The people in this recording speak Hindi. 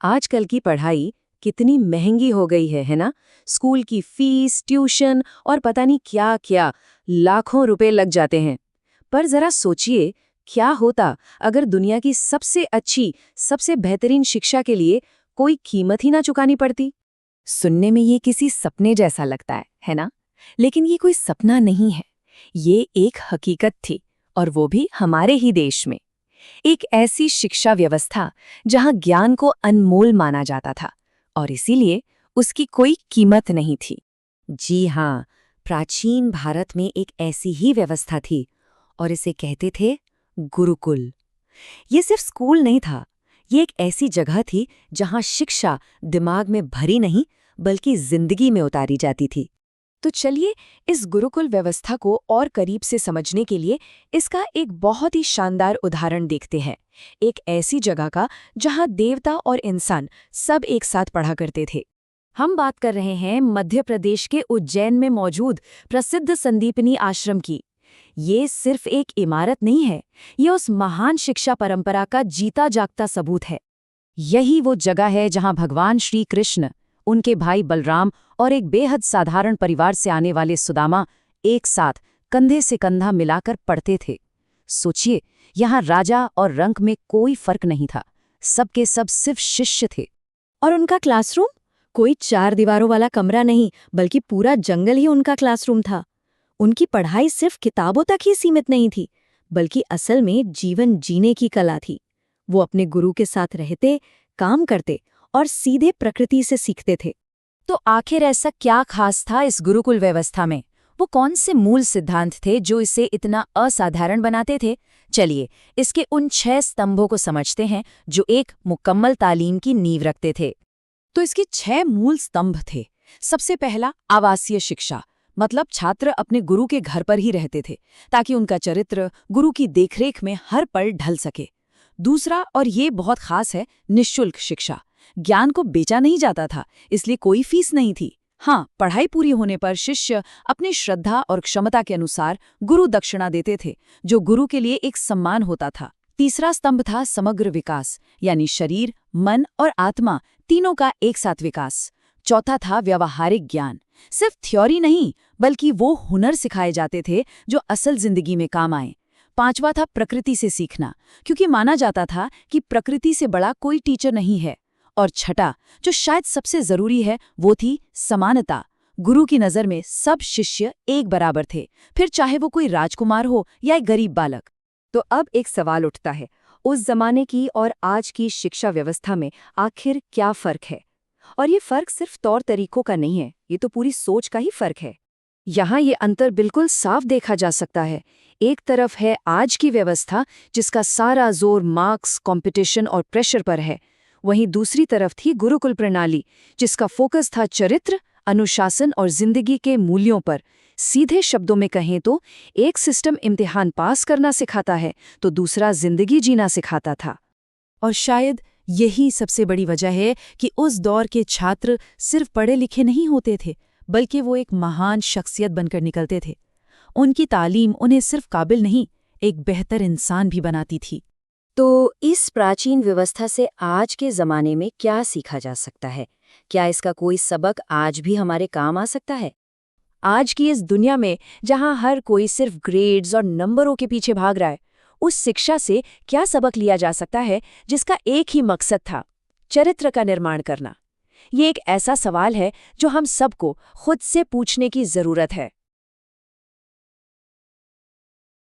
आजकल की पढ़ाई कितनी महंगी हो गई है ना? स्कूल की फीस, ट्यूशन और पता नहीं क्या-क्या लाखों रुपए लग जाते हैं। पर जरा सोचिए, क्या होता अगर दुनिया की सबसे अच्छी, सबसे बेहतरीन शिक्षा के लिए कोई कीमत ही ना चुकानी पड़ती? सुनने में ये किसी सपने जैसा लगता है ना? लेकिन ये कोई सपना नहीं है। ये एक हकीकत थी, और वो भी हमारे ही देश में। एक ऐसी शिक्षा व्यवस्था जहां ज्ञान को अनमोल माना जाता था और इसीलिए उसकी कोई कीमत नहीं थी। जी हाँ, प्राचीन भारत में एक ऐसी ही व्यवस्था थी और इसे कहते थे गुरुकुल। ये सिर्फ स्कूल नहीं था, ये एक ऐसी जगह थी जहां शिक्षा दिमाग में भरी नहीं बल्कि जिंदगी में उतारी जाती थी। तो चलिए इस गुरुकुल व्यवस्था को और करीब से समझने के लिए इसका एक बहुत ही शानदार उदाहरण देखते हैं। एक ऐसी जगह का जहां देवता और इंसान सब एक साथ पढ़ा करते थे। हम बात कर रहे हैं मध्य प्रदेश के उज्जैन में मौजूद प्रसिद्ध संदीपनी आश्रम की। ये सिर्फ एक इमारत नहीं है, ये उस महान शिक्षा परंपरा का जीता जागता सबूत है। यही वो जगह है जहां भगवान श्री कृष्ण, उनके भाई बलराम और एक बेहद साधारण परिवार से आने वाले सुदामा एक साथ कंधे से कंधा मिलाकर पढ़ते थे। सोचिए, यहाँ राजा और रंक में कोई फर्क नहीं था, सबके सब सिर्फ शिष्य थे। और उनका क्लासरूम कोई 4 दीवारों वाला कमरा नहीं, बल्कि पूरा जंगल ही उनका क्लासरूम था। उनकी पढ़ाई सिर्फ किताबों तक ही सीमित नहीं थी, बल्कि असल में जीवन जीने की कला थी। वो अपने गुरु के साथ रहते, काम करते और सीधे प्रकृति से सीखते थे। तो आखिर ऐसा क्या खास था इस गुरुकुल व्यवस्था में? वो कौन से मूल सिद्धांत थे जो इसे इतना असाधारण बनाते थे? चलिए इसके उन 6 स्तंभों को समझते हैं जो एक मुकम्मल तालीम की नींव रखते थे। तो इसके 6 मूल स्तंभ थे। सबसे पहला, आवासीय शिक्षा, मतलब छात्र अपने गुरु के घर पर ही रहते थे ताकि उनका चरित्र गुरु की देखरेख में हर पल ढल सके। दूसरा, और ये बहुत खास है, निःशुल्क शिक्षा। ज्ञान को बेचा नहीं जाता था, इसलिए कोई फीस नहीं थी। हाँ, पढ़ाई पूरी होने पर शिष्य अपनी श्रद्धा और क्षमता के अनुसार गुरु दक्षिणा देते थे, जो गुरु के लिए एक सम्मान होता था। तीसरा स्तंभ था समग्र विकास, यानी शरीर, मन और आत्मा तीनों का एक साथ विकास। चौथा था व्यावहारिक ज्ञान, सिर्फ थ्योरी नहीं बल्कि वो हुनर सिखाए जाते थे जो असल जिंदगी में काम आए। पांचवा था प्रकृति से सीखना, क्योंकि माना जाता था कि प्रकृति से बड़ा कोई टीचर नहीं है। और छठा, जो शायद सबसे जरूरी है, वो थी समानता। गुरु की नजर में सब शिष्य एक बराबर थे, फिर चाहे वो कोई राजकुमार हो या एक गरीब बालक। तो अब एक सवाल उठता है, उस जमाने की और आज की शिक्षा व्यवस्था में आखिर क्या फर्क है? और ये फर्क सिर्फ तौर तरीकों का नहीं है, ये तो पूरी सोच का ही फर्क है। यहाँ ये अंतर बिल्कुल साफ देखा जा सकता है। एक तरफ है आज की व्यवस्था जिसका सारा जोर मार्क्स, कंपटीशन और प्रेशर पर है। वहीं दूसरी तरफ थी गुरुकुल प्रणाली, जिसका फोकस था चरित्र, अनुशासन और जिंदगी के मूल्यों पर। सीधे शब्दों में कहें तो एक सिस्टम इम्तिहान पास करना सिखाता है तो दूसरा जिंदगी जीना सिखाता था। और शायद यही सबसे बड़ी वजह है कि उस दौर के छात्र सिर्फ पढ़े लिखे नहीं होते थे, बल्कि वो एक महान शख्सियत बनकर निकलते थे। उनकी तालीम उन्हें सिर्फ काबिल नहीं, एक बेहतर इंसान भी बनाती थी। तो इस प्राचीन व्यवस्था से आज के ज़माने में क्या सीखा जा सकता है? क्या इसका कोई सबक आज भी हमारे काम आ सकता है? आज की इस दुनिया में जहां हर कोई सिर्फ ग्रेड्स और नंबरों के पीछे भाग रहा है, उस शिक्षा से क्या सबक लिया जा सकता है जिसका एक ही मकसद था, चरित्र का निर्माण करना? ये एक ऐसा सवाल है जो हम सबको खुद से पूछने की ज़रूरत है।